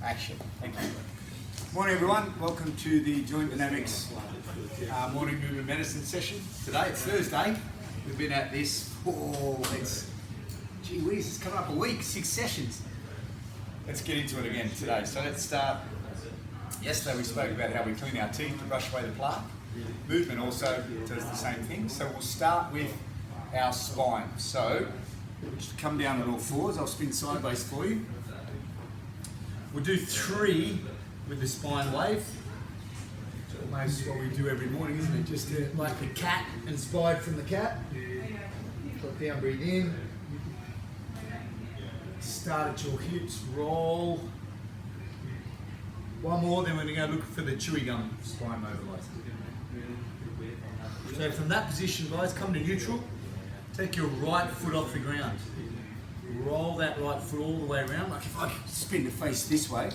Action. Thank you. Morning everyone, welcome to the Joint Dynamics morning movement medicine session. Today it's Thursday. We've been at this gee whiz, it's coming up a week, 6 sessions. Let's get into it again today. So let's start. Yesterday we spoke about how we clean our teeth to brush away the plaque. Movement also does the same thing. So we'll start with our spine. So just come down on all fours. I'll spin sideways for you. We'll do 3 with the spine wave. Almost what we do every morning, isn't it? Just like the cat, inspired from the cat. Drop down, breathe in. Start at your hips, roll. One more, then we're going to go look for the chewy gum spine mobilizer. So from that position, guys, come to neutral. Take your right foot off the ground. Roll that right foot all the way around. Like if I spin the face this way,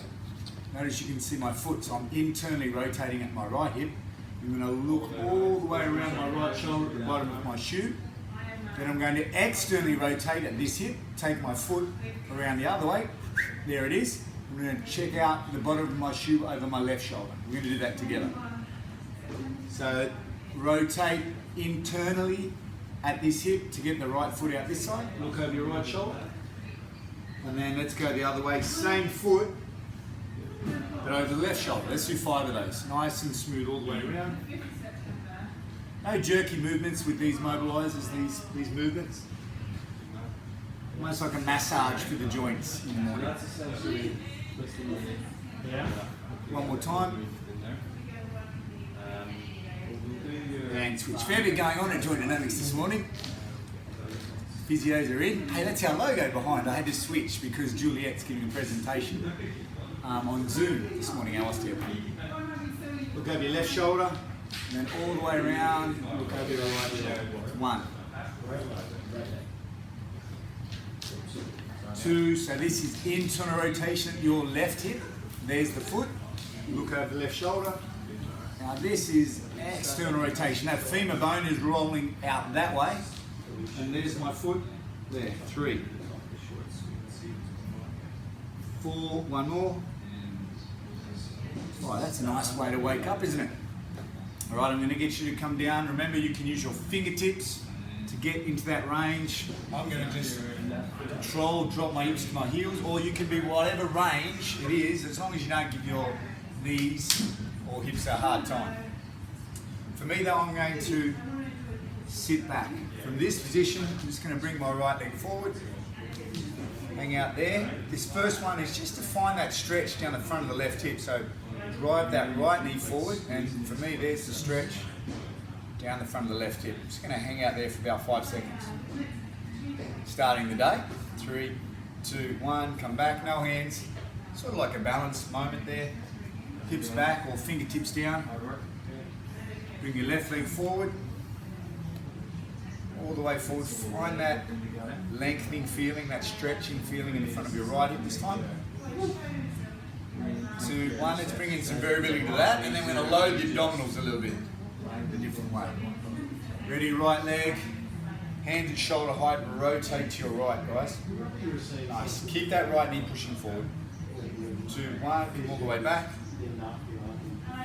notice you can see my foot. So I'm internally rotating at my right hip. I'm going to look all the way around my right shoulder at the bottom of my shoe. Then I'm going to externally rotate at this hip, take my foot around the other way. There it is. I'm going to check out the bottom of my shoe over my left shoulder. We're going to do that together. So rotate internally at this hip to get the right foot out this side. Look over your right shoulder. And then let's go the other way. Same foot, but over the left shoulder. Let's do 5 of those. Nice and smooth all the way around. No jerky movements with these mobilizers, these movements. Almost like a massage for the joints in the morning. One more time. And switch. Fair bit going on at Joint Dynamics this morning. Physios are in. Hey, that's our logo behind. I had to switch because Juliet's giving a presentation on Zoom this morning, our osteopath. Look over your left shoulder, and then all the way around, look over your right shoulder. 1. 2, so this is internal rotation, your left hip. There's the foot. Look over the left shoulder. Now this is external rotation. That femur bone is rolling out that way. And there's my foot. There. 3. 4. One more. Oh, that's a nice way to wake up, isn't it? All right, I'm going to get you to come down. Remember, you can use your fingertips to get into that range. I'm going to just control, drop my hips to my heels, or you can be whatever range it is, as long as you don't give your knees or hips a hard time. For me though, I'm going to sit back. From this position, I'm just going to bring my right leg forward, hang out there. This first one is just to find that stretch down the front of the left hip. So drive that right knee forward, and for me, there's the stretch down the front of the left hip. I'm just going to hang out there for about 5 seconds. Starting the day. 3, 2, 1, come back, no hands. Sort of like a balance moment there. Hips back or fingertips down. Bring your left leg forward. All the way forward. Find that lengthening feeling, that stretching feeling in the front of your right hip this time. 2, 1, let's bring in some variability to that, and then we're going to load the abdominals a little bit in a different way. Ready, right leg, hands at shoulder height, rotate to your right, guys. Nice. Keep that right knee pushing forward. 2, 1, come all the way back.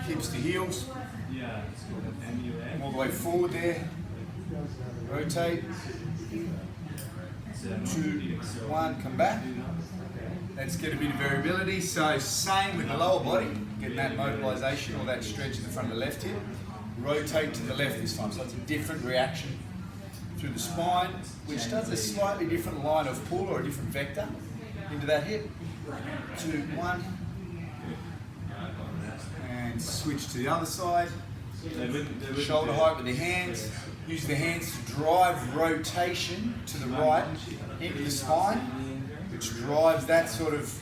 Hips to heels. Come all the way forward there. Rotate. 2, 1, come back. Let's get a bit of variability. So same with the lower body, getting that mobilization or that stretch in the front of the left hip. Rotate to the left this time. So it's a different reaction through the spine, which does a slightly different line of pull or a different vector into that hip. 2, 1. And switch to the other side. Shoulder height with the hands. Use the hands to drive rotation to the right into the spine, which drives that sort of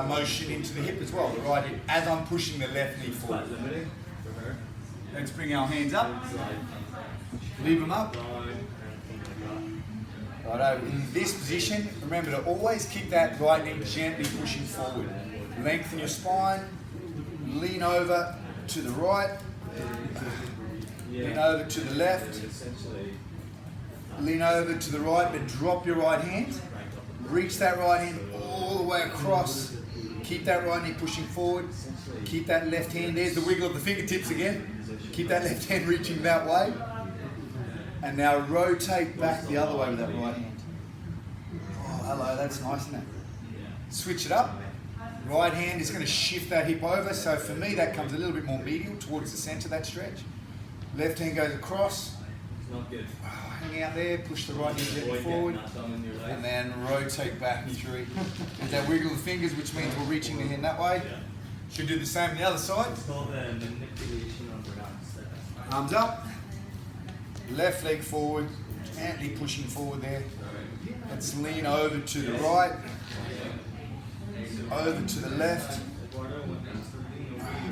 motion into the hip as well, the right hip, as I'm pushing the left knee forward. Let's bring our hands up, leave them up. Righto, in this position, remember to always keep that right knee gently pushing forward. Lengthen your spine, lean over to the right, lean over to the left, lean over to the right, but drop your right hand. Reach that right hand all the way across Keep that right knee pushing forward. Keep that left hand, there's the wiggle of the fingertips again. Keep that left hand reaching that way. And now rotate back the other way with that right hand. Oh, hello, that's nice, isn't it? Switch it up. Right hand is going to shift that hip over. So for me, that comes a little bit more medial towards the center, that stretch. Left hand goes across. Hang out there, push the right knee gently forward. And then rotate back 3. There's that wiggle of the fingers, which means we're reaching the hand that way. Should do the same on the other side. Arms up. Left leg forward. Gently pushing forward there. Let's lean over to the right. Over to the left.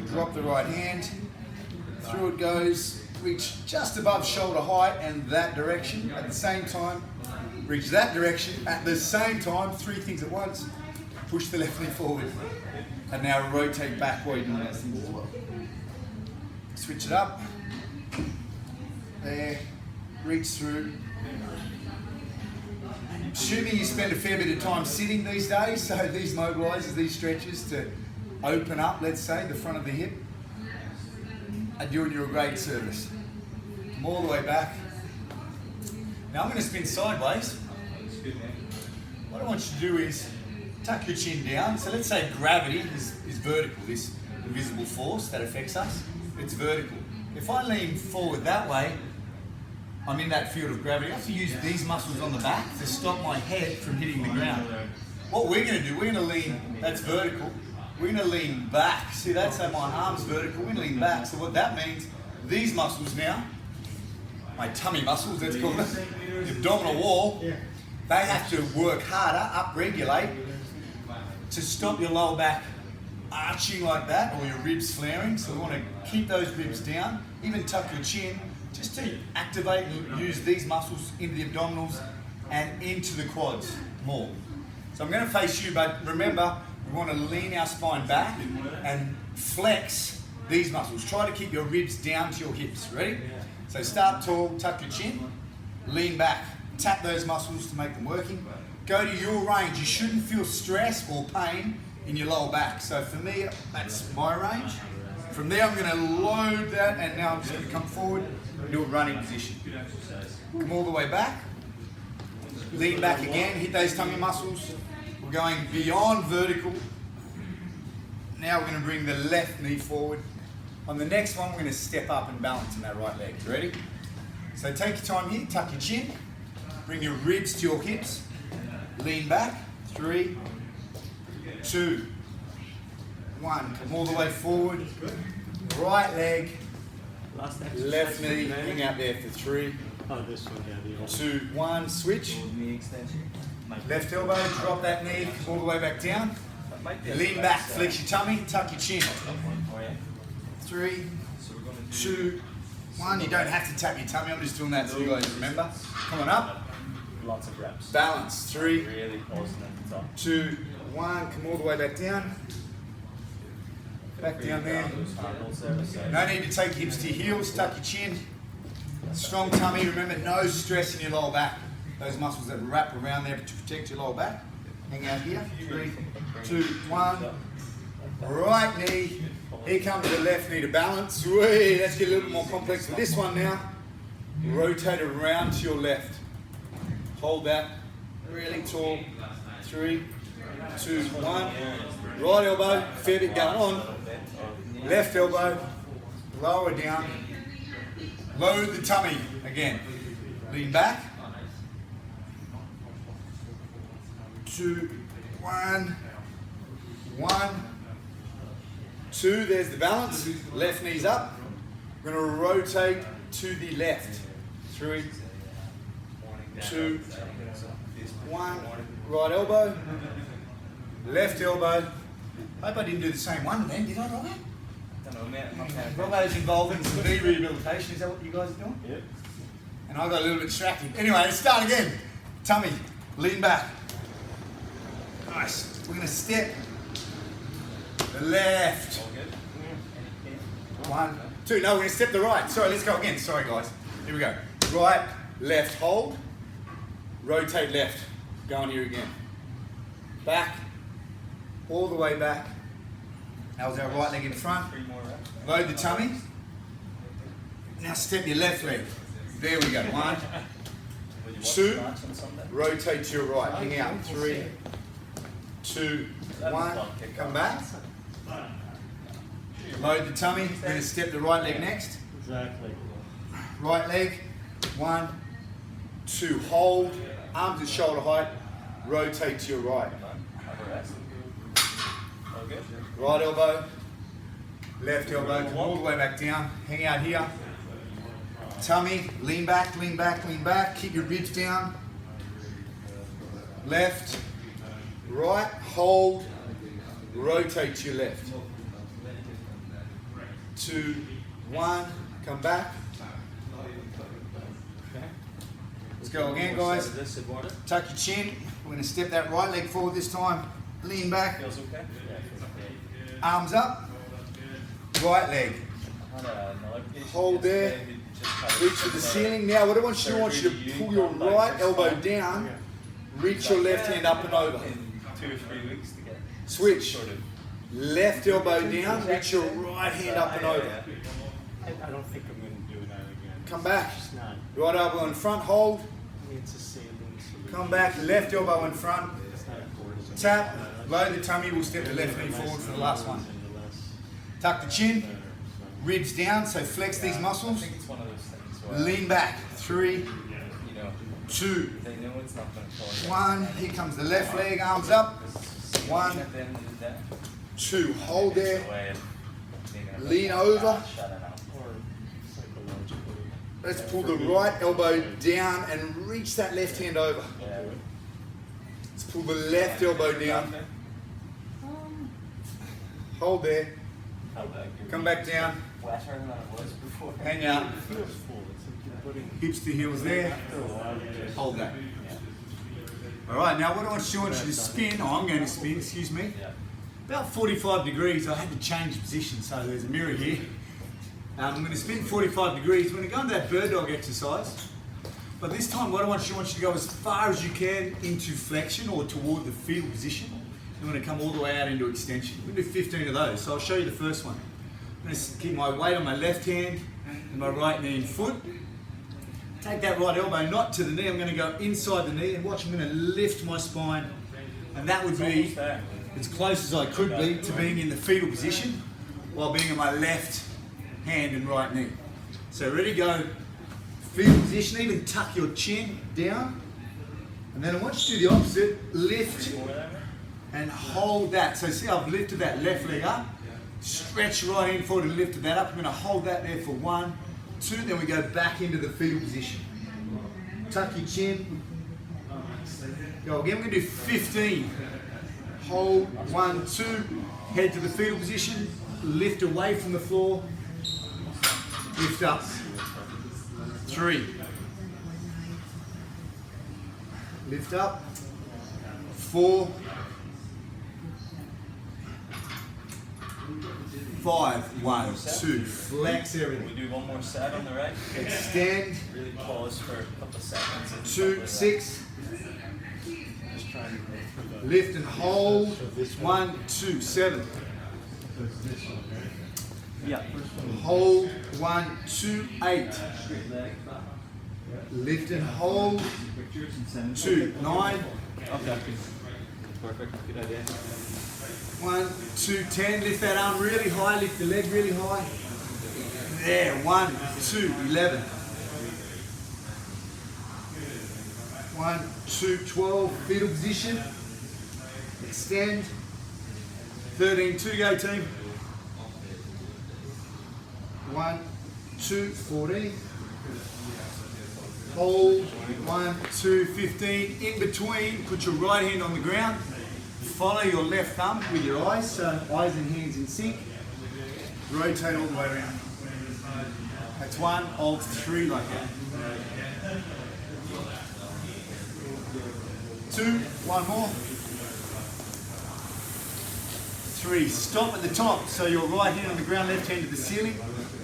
Drop the right hand. Through it goes. Reach just above shoulder height and that direction. At the same time, reach that direction. At the same time, 3 things at once. Push the left knee forward. And now rotate back while you're doing those things as well. Switch it up. There. Reach through. Assuming you spend a fair bit of time sitting these days, so these mobilizers, these stretches to open up, let's say, the front of the hip, are doing you a great service. Come all the way back. Now I'm going to spin sideways. What I want you to do is tuck your chin down. So let's say gravity is vertical, this invisible force that affects us, it's vertical. If I lean forward that way, I'm in that field of gravity. I have to use these muscles on the back to stop my head from hitting the ground. What we're going to do, we're going to lean, that's vertical, we're going to lean back. See, that's how my arm's vertical, we're going to lean back. So what that means, these muscles now, my tummy muscles, let's call them, the abdominal wall, they have to work harder, upregulate, to stop your lower back arching like that, or your ribs flaring. So we want to keep those ribs down, even tuck your chin, just to activate and use these muscles into the abdominals and into the quads more. So I'm going to face you, but remember, we want to lean our spine back and flex these muscles. Try to keep your ribs down to your hips. Ready? So start tall, tuck your chin, lean back, tap those muscles to make them working. Go to your range. You shouldn't feel stress or pain in your lower back. So for me, that's my range. From there, I'm going to load that, and now I'm just going to come forward and do a running position. Come all the way back. Lean back again, hit those tummy muscles. We're going beyond vertical. Now we're going to bring the left knee forward. On the next one, we're going to step up and balance in that right leg. You ready? So take your time here, tuck your chin, bring your ribs to your hips, lean back, 3, 2, 1. Come all the way forward. Right leg, left knee, hang out there for 3, 2, 1. Switch. Left elbow, drop that knee, come all the way back down. Lean back, flex your tummy, tuck your chin. 3, 2, 1. You don't have to tap your tummy, I'm just doing that so you guys remember. Come on up. Lots of reps. Balance. 3, Really pausing at the top. 2, 1. Come all the way back down. Back down there. No need to take hips to your heels, tuck your chin. Strong tummy, remember no stress in your lower back. Those muscles that wrap around there to protect your lower back. Hang out here. 3, 2, 1. Right knee. Here comes the left knee to balance. Whee, let's get a little bit more complex with this one now. Rotate around to your left. Hold that really tall. 3, 2, 1. Right elbow, fair bit going on. Left elbow, lower down. Load the tummy again. Lean back. 2, 1. 1, 2. There's the balance. Left knee's up. We're going to rotate to the left. 3, 2, 1. Right elbow. Left elbow. Hope I didn't do the same one then, did I, Robert? Robo's involved in some knee rehabilitation. Is that what you guys are doing? Yep. And I got a little bit distracted. Anyway, let's start again. Tummy, lean back. Nice. We're going to step the left. 1, 2. No, we're going to step the right. Sorry, let's go again. Sorry, guys. Here we go. Right, left, hold. Rotate left. Go on here again. Back. all the way back. That was our right leg in front. 3 more reps. Load the tummy. Now step your left leg. There we go. 1, Would you watch 2, the match on Sunday? rotate to your right. Hang out. 3, 2, 1. Come back. Load the tummy. We're going to step the right leg next. Exactly. Right leg. 1, 2. Hold. Arms at shoulder height. Rotate to your right. Have a rest. All good? Right elbow. Left elbow. Come all the way back down. Hang out here. Tummy. Lean back, lean back, lean back. Keep your ribs down. Left. Right. Hold. Rotate to your left. 2, 1. Come back. Let's go again, guys. This, Eduardo? Tuck your chin. We're going to step that right leg forward this time. Lean back. Feels okay? Arms up. Right leg. I had another patient Hold there. yesterday who just had a Reach for the similar ceiling. Now, what I want you to do, pull your right elbow down. Reach your left hand up and over. in 2 or 3 weeks to get Switch. sort of. Left elbow down. Reach your right hand up and over. I don't think I'm going to do that again. Come back. It's not. Right elbow in front. Hold. It's a sailing solution. Come back. Left elbow in front. It's not cortisone. Tap. Load the tummy. We'll step the left knee forward for the last one. Tuck the chin. Ribs down. So flex these I muscles. think it's one of those things where, Lean back. 3, you know, 2, they know it's not going to cause 1. Here comes the left leg. Arms up. 1, at the end of the day. 2. Hold It's there. a way of being able to Lean over. shut it out. Or psychologically. Let's pull the right elbow down and reach that left hand over. Yeah. Let's pull the left elbow down. Hold there. How about you? Come back down. Wetter than it was before. Hang out. It feels full. It's like you're putting Hips to heels there. a lot of just Hold that. All right, now what I want you to spin, I'm going to spin, excuse me, Yeah. about 45 degrees. I had to change position, so there's a mirror here. I'm going to spin 45 degrees. We're going to go into that bird dog exercise. But this time, what I want you to go as far as you can into flexion or toward the fetal position. I'm going to come all the way out into extension. We're going to do 15 of those. So I'll show you the first one. I'm going to keep my weight on my left hand and my right knee and foot. Take that right elbow not to the knee. I'm going to go inside the knee and watch. I'm going to lift my spine, and that would be as close as I could be to being in the fetal position while being in my left hand and right knee. So ready, go. Fetal position. Even tuck your chin down, and then I want you to do the opposite. Lift and hold that. So see, I've lifted that left leg up. Stretch your right hand forward and lifted that up. I'm going to hold that there for 1, 2, then we go back into the fetal position. Tuck your chin. Go again. We're going to do 15. Hold. 1, 2. Head to the fetal position. Lift away from the floor. Lift up. 3. Lift up. 4. 5. 1, 2. Flex We everything. do one more set on the right. Extend. Really pause for a couple of seconds. and 2, stuff 6. just trying to go for the Lift and hold. 1, 2, 7. Yeah. Hold. 1, 2, 8. Lift and hold. 2, 9. Okay. Perfect. Good idea. 1, 2, 10. Lift that arm really high. Lift the leg really high. There. 1, 2, 11. 1, 2, 12. Fetal position. Extend. 13. 2 to go, team. 1, 2, 14. Hold. 1, 2, 15. In between, put your right hand on the ground. Follow your left thumb with your eyes, so eyes and hands in sync. Rotate all the way around. That's 1 of 3 like that. 2, 1 more. 3, stop at the top. So your right hand on the ground, left hand to the ceiling.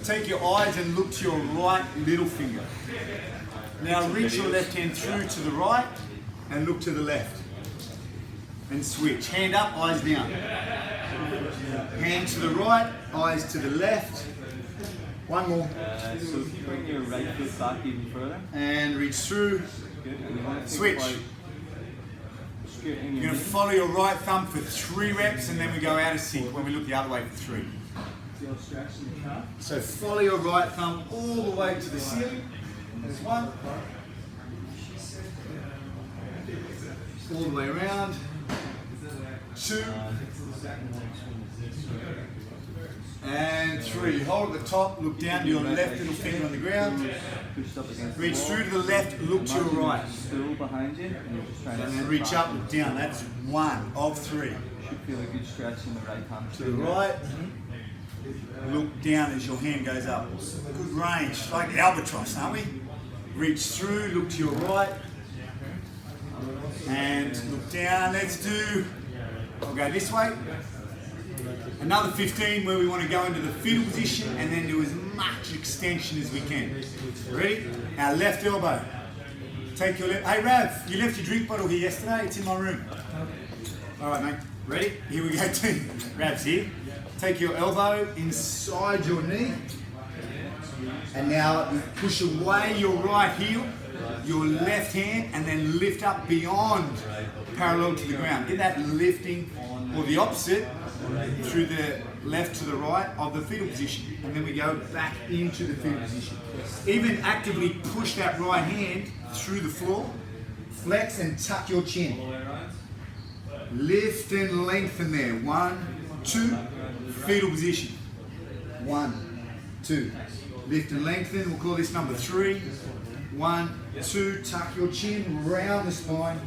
Take your eyes and look to your right little finger. Now reach your left hand through to the right and look to the left. and switch. Hand up, eyes down. Hand to the right, eyes to the left. One more. So if you bring your right foot back even further, And reach through. good. And you want to Switch. Straightening You're your going to knee. follow your right thumb for 3 reps, and then we go out of sync when we look the other way for 3. Feel stretch in the calf. So follow your right thumb all the way to the ceiling. There's 1. All the way around. 2. And 3. Hold at the top, look down to your left little finger on the ground. Pushed up against Reach the wall. through to the left, look to your Imagine right. there's a stool behind you, and you're just trying And to then sit reach back. up, look down. That's 1 of 3. Should feel a good stretch in the right hand. To the right. Look down as your hand goes up. Good range, like the albatross, aren't we? Reach through, look to your right. And look down. Let's do, I'll go this way. Another 15 where we want to go into the fetal position and then do as much extension as we can. Ready? Our left elbow. Take your left. Hey Rav, you left your drink bottle here yesterday. It's in my room. All right, mate. Ready? Here we go, team. Rav's here. Take your elbow inside your knee. And now you push away your right heel, your left hand, and then lift up beyond, parallel to the ground. Get that lifting, or the opposite, through the left to the right of the fetal position. And then we go back into the fetal position. Even actively push that right hand through the floor. Flex and tuck your chin. Lift and lengthen there. 1, 2, fetal position. 1, 2. Lift and lengthen. We'll call this number 3. 1, 2. Tuck your chin, round the spine.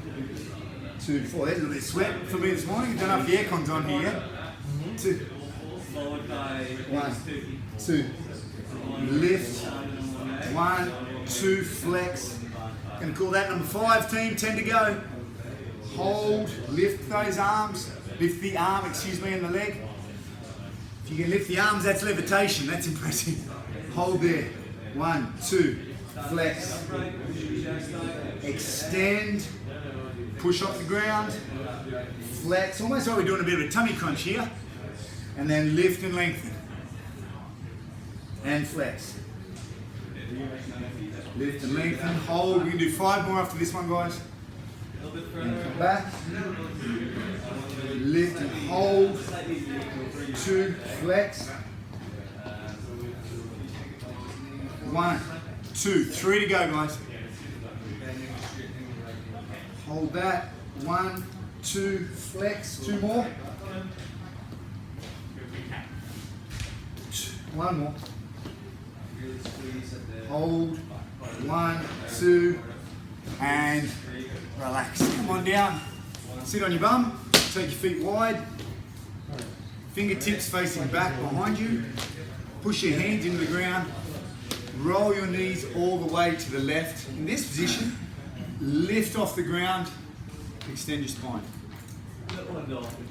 2, 4. There's a little bit of sweat for me this morning. Don't know if the aircon's on here yet. 2. Followed by 1, 2. Lift. 1, 2. Flex. Gonna call that number 5, team. 10 to go. Hold, lift those arms, lift the arm, and the leg. If you can lift the arms, that's levitation, that's impressive. Hold there. 1, 2, flex. Extend, push off the ground, flex, almost like we're doing a bit of a tummy crunch here. And then lift and lengthen. And flex. Lift and lengthen, hold. We can do 5 more after this one, guys. And come back. Lift and hold. 2, flex. 1, 2, 3 to go, guys. Hold that. 1, 2, flex. 2 more. 1 more. Hold. 1, 2, and relax. Come on down. Sit on your bum. Take your feet wide. Fingertips facing back behind you. Push your hands into the ground. Roll your knees all the way to the left. In this position, lift off the ground. Extend your spine.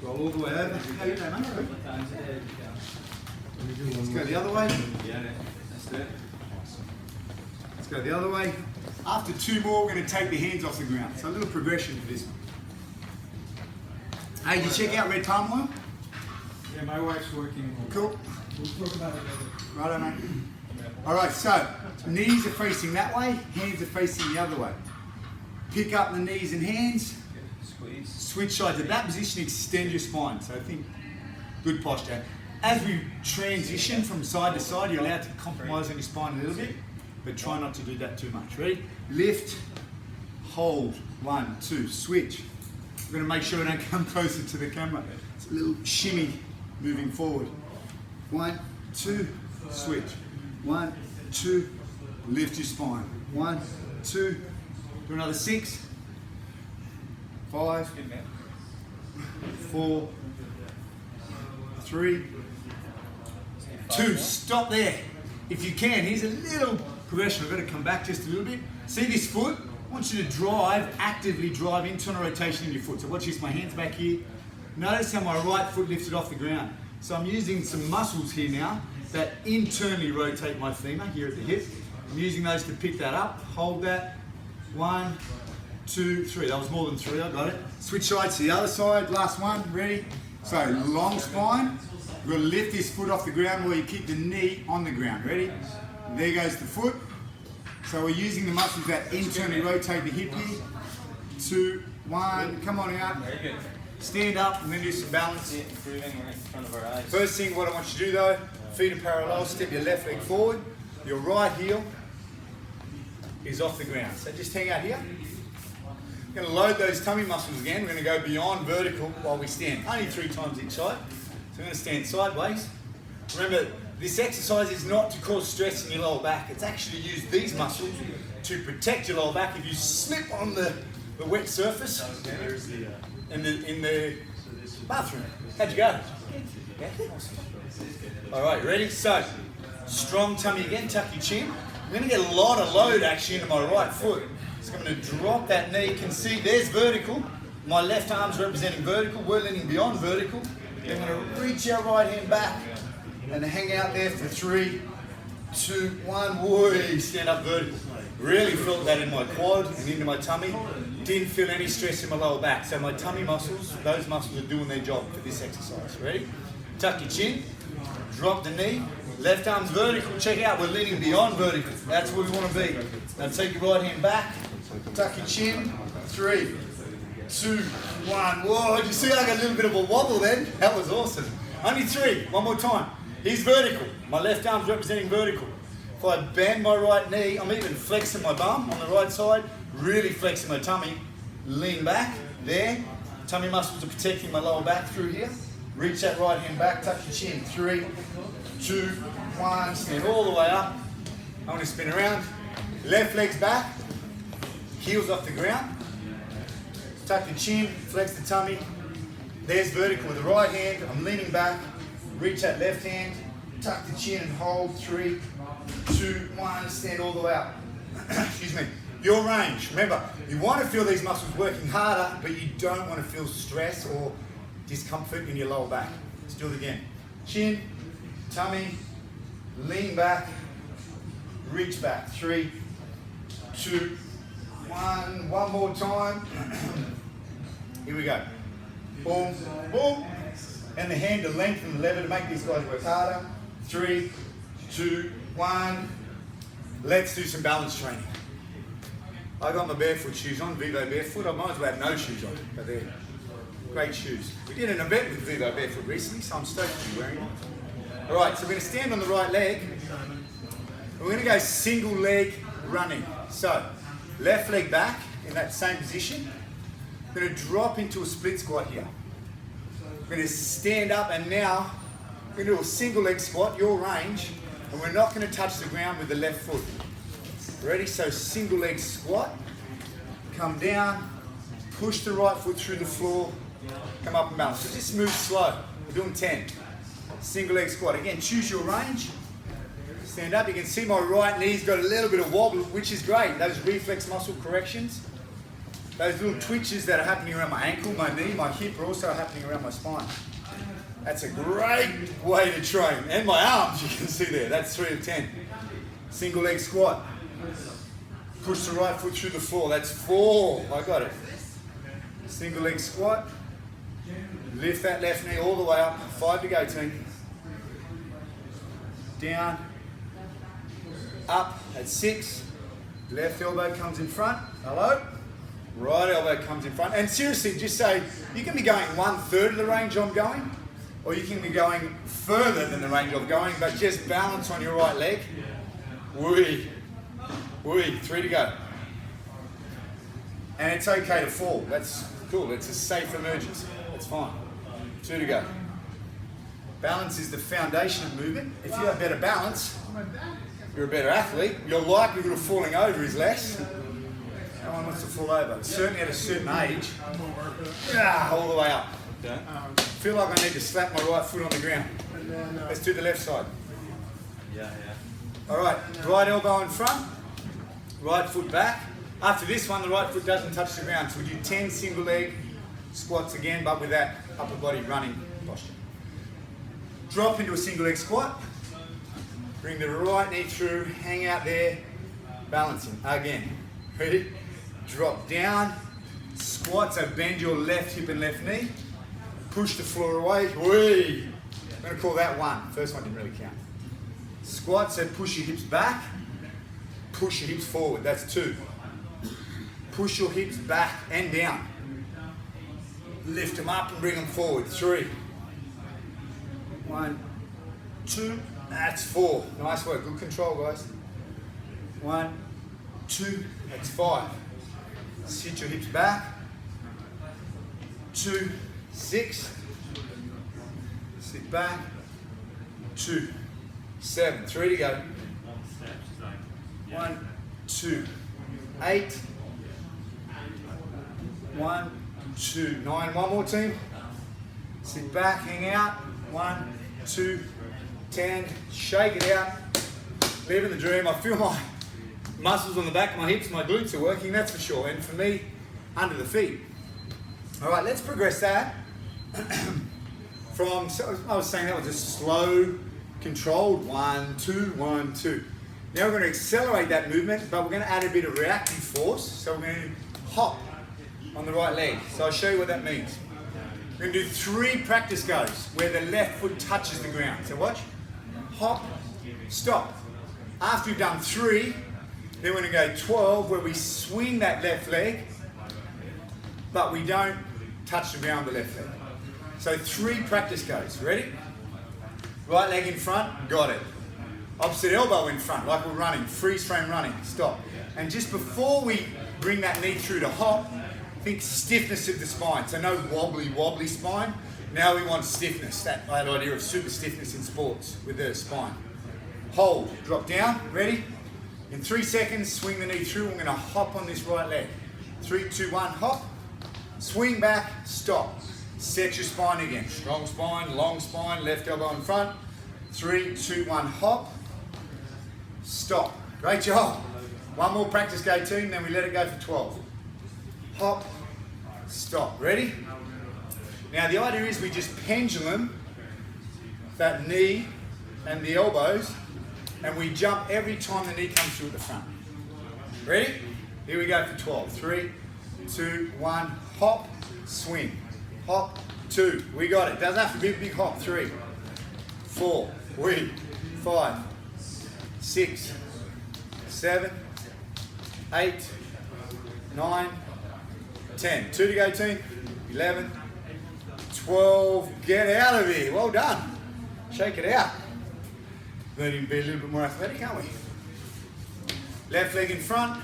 Roll all the way over. How you doing, mate? Let's go the other way. Let's go the other way. After 2 more, we're going to take the hands off the ground. So a little progression for this one. Hey, did you check out red palm oil? Yeah, my wife's working. Cool. We'll talk about it later. Right on, mate. All right, so knees are facing that way, hands are facing the other way. Pick up the knees and hands. Squeeze. Switch sides. At that position, extend your spine. So I think good posture. As we transition from side to side, you're allowed to compromise on your spine a little bit, but try not to do that too much. Ready? Lift, hold. 1, 2, switch. We're going to make sure I don't come closer to the camera. It's a little shimmy moving forward. 1, 2, switch. 1, 2, lift your spine. 1, 2, do another 6, 5, 4, 3, 2. Stop there. If you can, here's a little progression. I've got to come back just a little bit. See this foot? I want you to drive, actively drive internal rotation in your foot. So watch this, my hands back here. Notice how my right foot lifted off the ground. So I'm using some muscles here now that internally rotate my femur here at the hip. I'm using those to pick that up. Hold that. 1, 2, 3. That was more than 3, I got it. Switch sides to the other side, last one, ready? So long spine, you're gonna lift this foot off the ground while you keep the knee on the ground, ready? There goes the foot. So we're using the muscles that internally rotate the hip here. 2, 1, come on out. Very good. Stand up, we're gonna do some balance. Improving right in front of our eyes. First thing what I want you to do though, feet are parallel, step your left leg forward, your right heel is off the ground. So just hang out here. We're going to load those tummy muscles again. We're going to go beyond vertical while we stand. Only 3 times each side. So we're going to stand sideways. Remember, this exercise is not to cause stress in your lower back. It's actually use these muscles to protect your lower back. If you slip on the wet surface in the bathroom. How'd you go? Yeah? Awesome. All right, ready? So, strong tummy again, tuck your chin. I'm going to get a lot of load actually into my right foot. So I'm going to drop that knee. You can see there's vertical. My left arm's representing vertical. We're leaning beyond vertical. Then I'm going to reach our right hand back and hang out there for 3, 2, 1. Whee, stand up vertical. Really felt that in my quad and into my tummy. Didn't feel any stress in my lower back. So my tummy muscles, those muscles are doing their job for this exercise. Ready? Tuck your chin. Drop the knee. Left arm's vertical. Check it out. We're leaning beyond vertical. That's where we want to be. Now take your right hand back. Tuck your chin. 3, 2, 1. Whoa, did you see I got a little bit of a wobble then? That was awesome. Only 3. One more time. He's vertical. My left arm's representing vertical. If I bend my right knee, I'm even flexing my bum on the right side, really flexing my tummy. Lean back. There. Tummy muscles are protecting my lower back through here. Reach that right hand back. Tuck your chin. 3, 2, 1. Stand all the way up. I want to spin around. Left leg's back. Heels off the ground. Tuck your chin, flex the tummy. There's vertical with the right hand. I'm leaning back. Reach that left hand. Tuck the chin and hold. 3, 2, 1. Stand all the way up. Excuse me. Your range. Remember, you want to feel these muscles working harder, but you don't want to feel stress or discomfort in your lower back. Let's do it again. Chin, tummy, lean back, reach back. 3, 2, 1. One more time. Here we go. Boom, boom. And the hand to lengthen the lever to make these guys work harder. 3, 2, 1. Let's do some balance training. I got my barefoot shoes on, Vivo Barefoot. I might as well have no shoes on, but they're great shoes. We did an event with Vivo Barefoot recently, so I'm stoked to be wearing it. All right, so we're going to stand on the right leg. We're going to go single leg running. So, left leg back in that same position. We're going to drop into a split squat here. We're going to stand up and now we're going to do a single leg squat, your range, and we're not going to touch the ground with the left foot. Ready? So single leg squat, come down, push the right foot through the floor, come up and balance. So just move slow. We're doing 10. Single leg squat. Again, choose your range. Stand up. You can see my right knee's got a little bit of wobble, which is great. Those reflex muscle corrections. Those little twitches that are happening around my ankle, my knee, my hip are also happening around my spine. That's a great way to train. And my arms, you can see there. That's 3 of 10. Single leg squat. Push the right foot through the floor. That's 4. I got it. Single leg squat. Lift that left knee all the way up. 5 to go, team. Down. Up at 6. Left elbow comes in front. Hello. Right elbow comes in front. And seriously, just say, you can be going 1/3 of the range I'm going, or you can be going further than the range I'm going, but just balance on your right leg. Wee. Wee. 3 to go. And it's okay to fall. That's cool. It's a safe emergency. That's fine. 2 to go. Balance is the foundation of movement. If you have better balance, you're a better athlete. Your likelihood of falling over is less. No one wants to fall over. Certainly at a certain age. All the way up. Feel like I need to slap my right foot on the ground. Let's do the left side. Yeah. All right, right elbow in front, right foot back. After this one, the right foot doesn't touch the ground. So we do 10 single leg squats again, but with that upper body running posture. Drop into a single leg squat. Bring the right knee through, hang out there, balancing. Again, ready? drop down, squat, so bend your left hip and left knee, push the floor away, whee. I'm going to call that one. First one didn't really count. Squat, so push your hips back, push your hips forward, that's 2. Push your hips back and down. Lift them up and bring them forward, 3. 1, 2, that's 4. Nice work, good control guys. 1, 2, that's 5. Sit your hips back. 2, 6. Sit back. 2, 7. 3 to go. 1, 2, 8. 1, 2, 9. One more team. Sit back, hang out. 1, 2, 10. Shake it out. Living the dream. I feel my muscles on the back of my hips, my glutes are working, that's for sure. And for me, under the feet. All right, let's progress that. So I was saying that was a slow, controlled 1, 2, 1, 2. Now we're going to accelerate that movement, but we're going to add a bit of reactive force. So we're going to hop on the right leg. So I'll show you what that means. We're going to do 3 practice goes where the left foot touches the ground. So watch. Hop, stop. After we've done 3, then we're going to go 12 where we swing that left leg, but we don't touch the ground with the left leg. So 3 practice goes. Ready? Right leg in front, got it. Opposite elbow in front, like we're running, freeze frame running, stop. And just before we bring that knee through to hop, think stiffness of the spine. So no wobbly spine. Now we want stiffness, that idea of super stiffness in sports with the spine. Hold, drop down, ready? In 3 seconds, swing the knee through. We're going to hop on this right leg. 3, 2, 1, hop. Swing back, stop. Set your spine again. Strong spine, long spine, left elbow in front. 3, 2, 1, hop. Stop. Great job. One more practice go team, then we let it go for 12. Hop, stop. Ready? Now the idea is we just pendulum that knee and the elbows, and we jump every time the knee comes through at the front. Ready? Here we go for 12. 3, 2, 1, hop, swing. Hop, 2. We got it. Doesn't have to be a big hop. 3, 4, 5, 6, 7, 8, 9, 10. 2 to go team. 11, 12. Get out of here. Well done. Shake it out. Learning to be a little bit more athletic, aren't we? Left leg in front,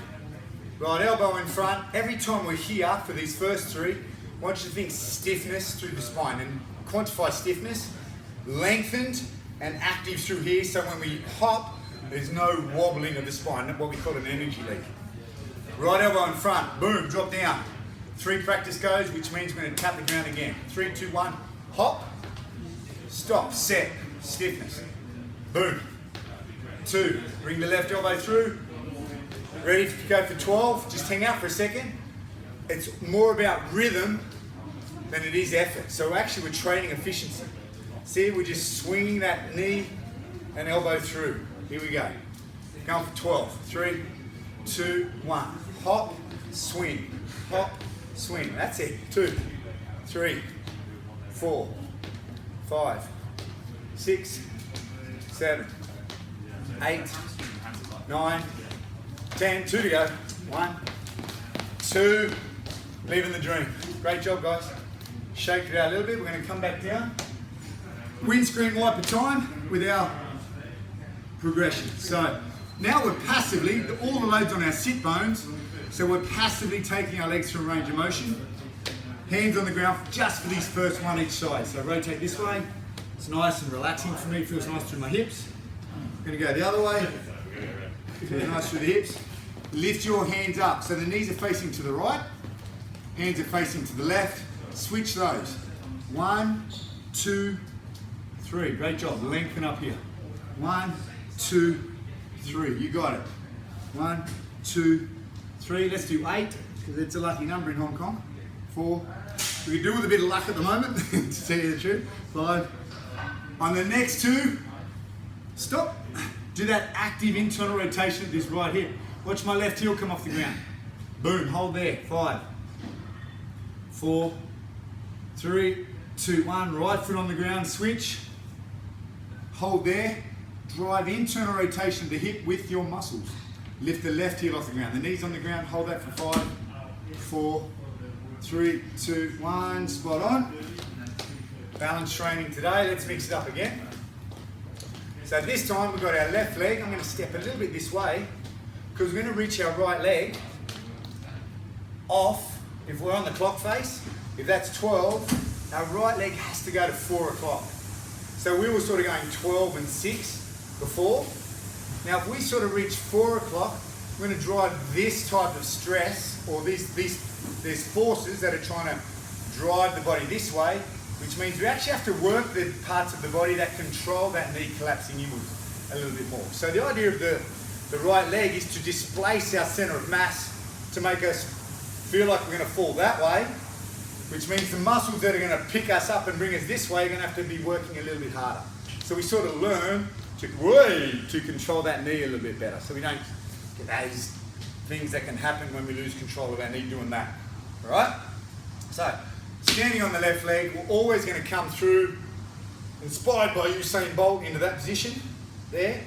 right elbow in front. Every time we're here for these first 3, I want you to think stiffness through the spine and quantify stiffness, lengthened and active through here. So when we hop, there's no wobbling of the spine, what we call an energy leak. Right elbow in front, boom, drop down. 3 practice goes, which means we're going to tap the ground again. 3, 2, 1, hop, stop, set, stiffness. Boom. 2, bring the left elbow through. Ready to go for 12, just hang out for a second. It's more about rhythm than it is effort. So actually we're training efficiency. See, we're just swinging that knee and elbow through. Here we go. Going for 12. 3, 2, 1. Hop, swing. Hop, swing. That's it. 2, 3, 4, 5, 6, 7, 8, 9, 10. 2 to go. 1, 2. Living the dream. Great job, guys. Shake it out a little bit. We're going to come back down. Windscreen wiper time with our progression. So now we're passively, all the loads on our sit bones, so we're passively taking our legs through a range of motion. Hands on the ground just for these first 1 each side. So rotate this way. It's nice and relaxing for me. It feels nice through my hips. I'm going to go the other way. Feels nice through the hips. Lift your hands up. So the knees are facing to the right. Hands are facing to the left. Switch those. 1, 2, 3. Great job. Lengthen up here. 1, 2, 3. You got it. 1, 2, 3. Let's do 8 because it's a lucky number in Hong Kong. 4. We can do with a bit of luck at the moment to tell you the truth. 5. On the next 2, stop. Do that active internal rotation of this right hip. Watch my left heel come off the ground. Boom, hold there. 5, 4, 3, 2, 1. Right foot on the ground, switch. Hold there. Drive internal rotation of the hip with your muscles. Lift the left heel off the ground. The knees on the ground, hold that for 5, 4, 3, 2, 1. Spot on. Balance training today. Let's mix it up again. So this time we've got our left leg. I'm going to step a little bit this way because we're going to reach our right leg off. If we're on the clock face, if that's 12, our right leg has to go to 4 o'clock. So we were sort of going 12 and 6 before. Now if we sort of reach 4 o'clock, we're going to drive this type of stress, or there's forces that are trying to drive the body this way, which means we actually have to work the parts of the body that control that knee collapsing inwards a little bit more. So the idea of the right leg is to displace our center of mass to make us feel like we're going to fall that way, which means the muscles that are going to pick us up and bring us this way are going to have to be working a little bit harder. So we sort of learn to control that knee a little bit better, so we don't get those things that can happen when we lose control of our knee doing that. All right? So standing on the left leg, we're always going to come through, inspired by Usain Bolt, into that position there.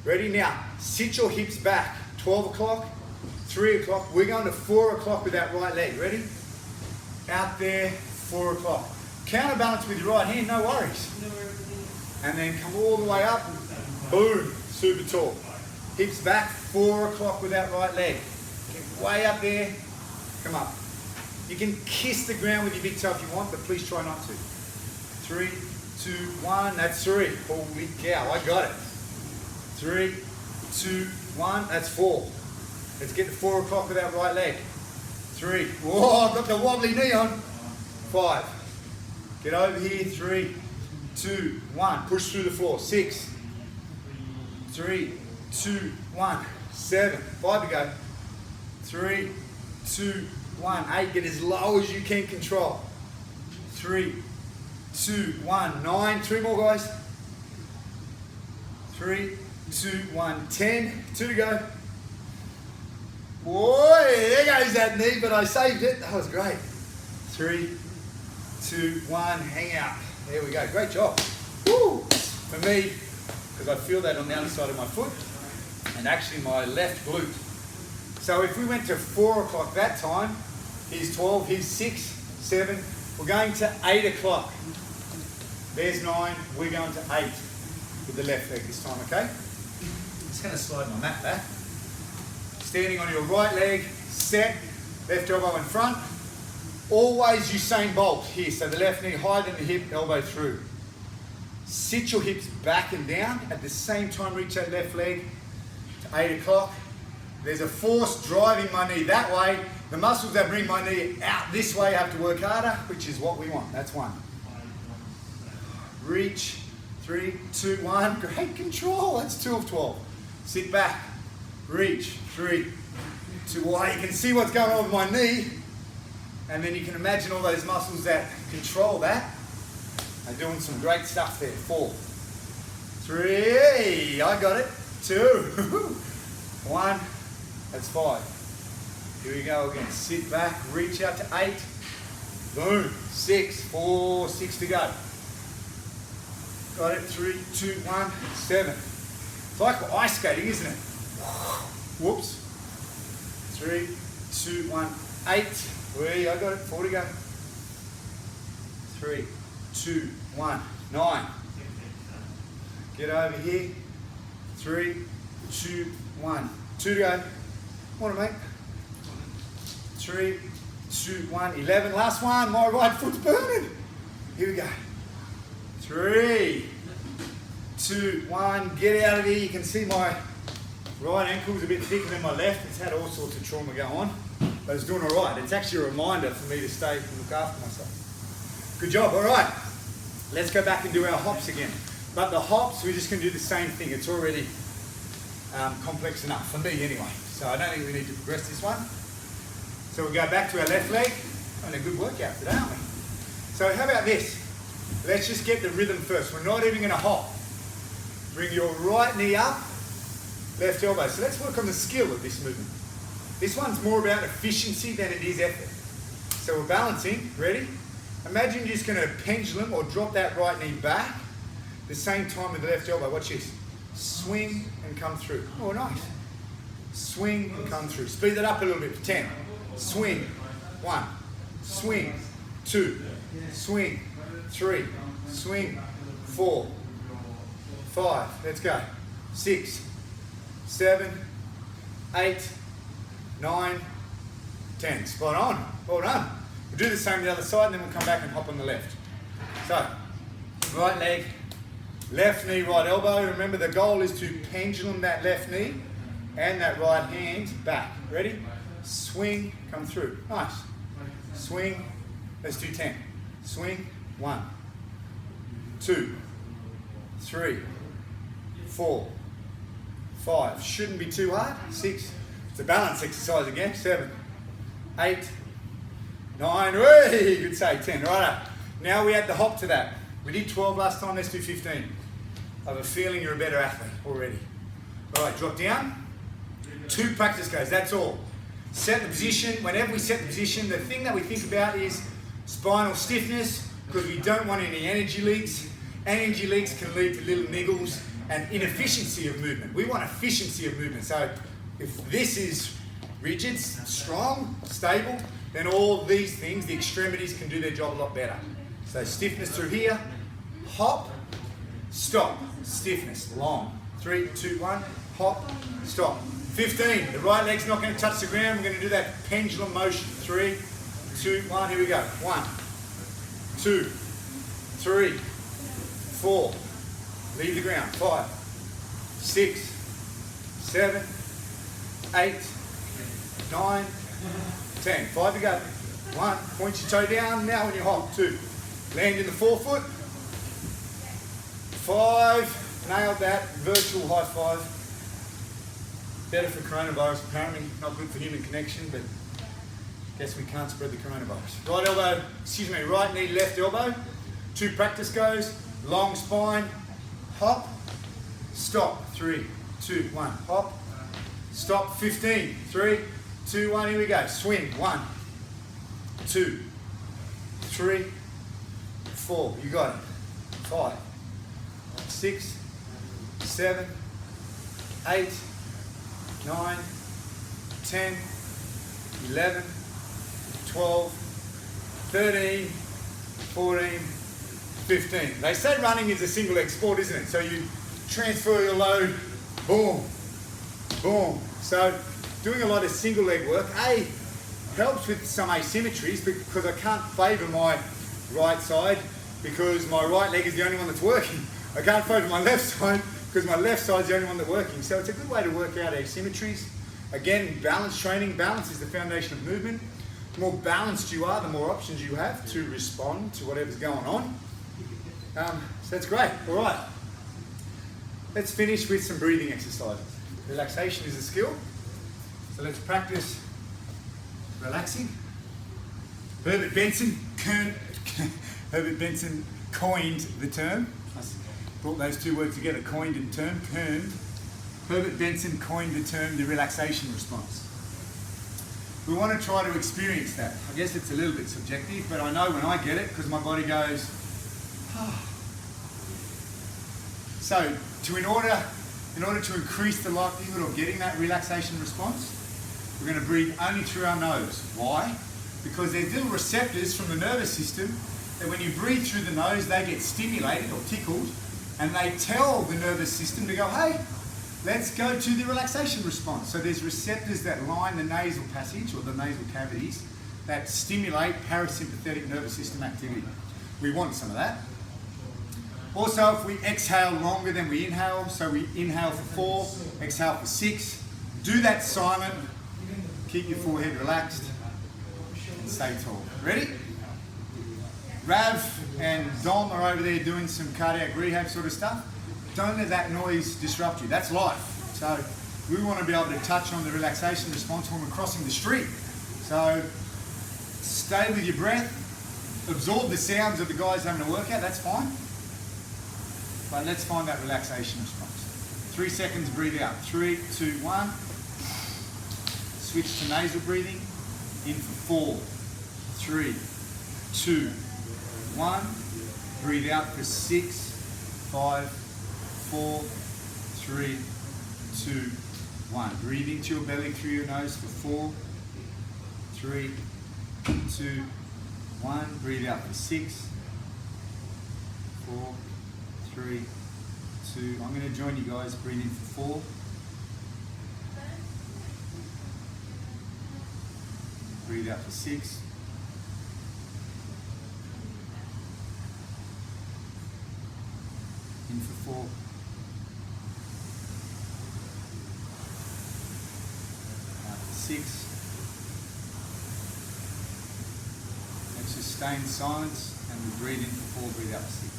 Ready? Now sit your hips back. 12 o'clock, 3 o'clock, we're going to 4 o'clock with that right leg. Ready? Out there, 4 o'clock. Counterbalance with your right hand, no worries. And then come all the way up, boom, super tall. Hips back, 4 o'clock with that right leg. Get way up there, come up. You can kiss the ground with your big toe if you want, but please try not to. 3, 2, 1, that's 3. Holy cow, I got it. 3, 2, 1, that's 4. Let's get to 4 o'clock with that right leg. 3, whoa, I've got the wobbly knee on. 5, get over here, 3, 2, 1, push through the floor. 6, 3, 2, 1, 7, 5 to go. 3, 2, 1, 8, get as low as you can control. 3, 2, 1, 9, 3 more guys. 3, 2, 1, 10, 2 to go. Boy, there goes that knee, but I saved it. That was great. 3, 2, 1, hang out. There we go, great job. Woo! For me, because I feel that on the other side of my foot, and actually my left glute. So if we went to 4 o'clock that time, here's 12, here's 6, 7, we're going to 8 o'clock. There's 9, we're going to 8 with the left leg this time, okay? Just going to slide my mat back. Standing on your right leg, set, left elbow in front. Always Usain Bolt here, so the left knee higher than the hip, elbow through. Sit your hips back and down. At the same time, reach that left leg to 8 o'clock. There's a force driving my knee that way. The muscles that bring my knee out this way have to work harder, which is what we want. That's 1. Reach, 3, 2, 1. Great control. That's 2 of 12. Sit back. Reach, 3, 2, 1. You can see what's going on with my knee. And then you can imagine all those muscles that control that are doing some great stuff there. 4, 3, I got it. 2, 1, that's 5. Here we go again. Sit back, reach out to 8. Boom. 6, 4, 6 to go. Got it. 3, 2, 1, 7. It's like ice skating, isn't it? Whoops. 3, 2, 1, 8. Wait, I got it. 4 to go. 3, 2, 1, 9. Get over here. 3, 2, 1, 2 to go. Morning, mate. 3, 2, 1, 11. Last one. My right foot's burning. Here we go. 3, 2, 1. Get out of here. You can see my right ankle's a bit thicker than my left. It's had all sorts of trauma go on, but it's doing all right. It's actually a reminder for me to stay and look after myself. Good job. All right. Let's go back and do our hops again. But the hops, we're just going to do the same thing. It's already complex enough, for me anyway. So I don't think we need to progress this one. So we go back to our left leg. Having a good workout today, aren't we? So how about this? Let's just get the rhythm first. We're not even going to hop. Bring your right knee up, left elbow. So let's work on the skill of this movement. This one's more about efficiency than it is effort. So we're balancing, ready? Imagine you're just gonna pendulum or drop that right knee back, the same time with the left elbow. Watch this. Swing and come through. Oh, nice. Swing and come through. Speed that up a little bit for 10. Swing, 1. Swing, 2. Swing, 3. Swing, 4. 5. Let's go. 6, 7, 8, 9, 10. Spot on. Well done. We'll do the same the other side, and then we'll come back and hop on the left. So, right leg, left knee, right elbow. Remember, the goal is to pendulum that left knee and that right hand back. Ready? Swing, come through. Nice. Swing. Let's do 10. Swing. 1, 2, 3, 4, 5. Shouldn't be too hard. 6. It's a balance exercise again. 7, 8, 9. Hey, good say. 10. Right. Now we add the hop to that. We did 12 last time. Let's do 15. I have a feeling you're a better athlete already. All right, drop down. 2 practice goes. That's all. Set the position. Whenever we set the position, the thing that we think about is spinal stiffness, because we don't want any energy leaks. Energy leaks can lead to little niggles and inefficiency of movement. We want efficiency of movement. So if this is rigid, strong, stable, then all these things, the extremities, can do their job a lot better. So stiffness through here, hop, stop, stiffness, long. 3, 2, 1, hop, stop. 15, the right leg's not going to touch the ground. We're going to do that pendulum motion. 3, 2, 1, here we go. 1, 2, 3, 4, leave the ground. 5, 6, 7, 8, 9, 10. 5 to go. 1, point your toe down. Now when you hop. 2, land in the forefoot. 5, nailed that. Virtual high five. Better for coronavirus apparently. Not good for human connection, but guess we can't spread the coronavirus. Right elbow, excuse me, right knee, left elbow. 2 practice goes. Long spine. Hop. Stop. 3, 2, 1. Hop. Stop. 15. 3, 2, 1. Here we go. Swing. 1, 2, 3, 4. You got it. 5, 6, 7, 8, 9, 10, 11, 12, 13, 14, 15. They say running is a single leg sport, isn't it? So you transfer your load, boom, boom. So doing a lot of single leg work, A, helps with some asymmetries because I can't favour my right side because my right leg is the only one that's working. I can't favour my left side because my left side's the only one that's working. So it's a good way to work out asymmetries. Again, balance training. Balance is the foundation of movement. The more balanced you are, the more options you have to respond to whatever's going on. So that's great. All right. Let's finish with some breathing exercises. Relaxation is a skill. So let's practice relaxing. Herbert Benson coined the term. I brought those 2 words together, coined and term, kerned. Herbert Benson coined the term the relaxation response. We want to try to experience that. I guess it's a little bit subjective, but I know when I get it because my body goes, ah. So in order to increase the likelihood of getting that relaxation response, we're going to breathe only through our nose. Why? Because there's little receptors from the nervous system that when you breathe through the nose, they get stimulated or tickled, and they tell the nervous system to go, hey, let's go to the relaxation response. So there's receptors that line the nasal passage or the nasal cavities that stimulate parasympathetic nervous system activity. We want some of that. Also, if we exhale longer than we inhale, so we inhale for 4, exhale for 6, do that silent, keep your forehead relaxed, and stay tall. Ready? Rav and Dom are over there doing some cardiac rehab sort of stuff. Don't let that noise disrupt you. That's life. So we want to be able to touch on the relaxation response when we're crossing the street. So stay with your breath, absorb the sounds of the guys having a workout, that's fine. But let's find that relaxation response. 3 seconds, breathe out. 3, 2, 1. Switch to nasal breathing. In for 4, 3, 2, 1. Breathe out for 6, 5, 4, 3, 2, 1. Breathe into your belly through your nose for 4, 3, 2, 1. Breathe out for 6, 4, 3, 2. I'm going to join you guys. Breathe in for 4. Breathe out for 6. In for 4. Out for 6. Let's just stay in silence and we'll breathe in for 4, breathe out for 6.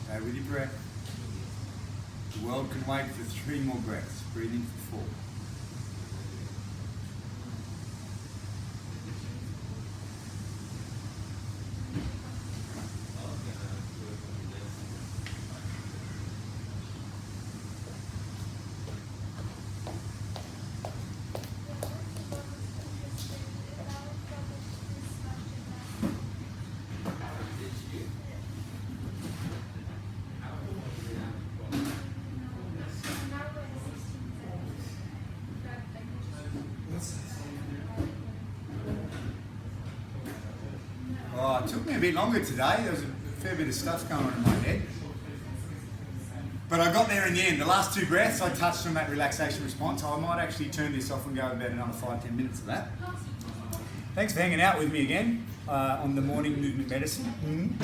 Stay with your breath. The world can wait for 3 more breaths. Breathe in for 4. Oh, it took me a bit longer today. There was a fair bit of stuff going on in my head. But I got there in the end. The last 2 breaths, I touched on that relaxation response. I might actually turn this off and go about another 5-10 minutes of that. Thanks for hanging out with me again on the Morning Movement Medicine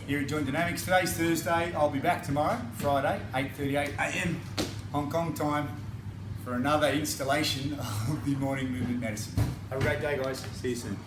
here at Joint Dynamics. Today's Thursday. I'll be back tomorrow, Friday, 8:38 a.m. Hong Kong time for another installation of the Morning Movement Medicine. Have a great day, guys. See you soon.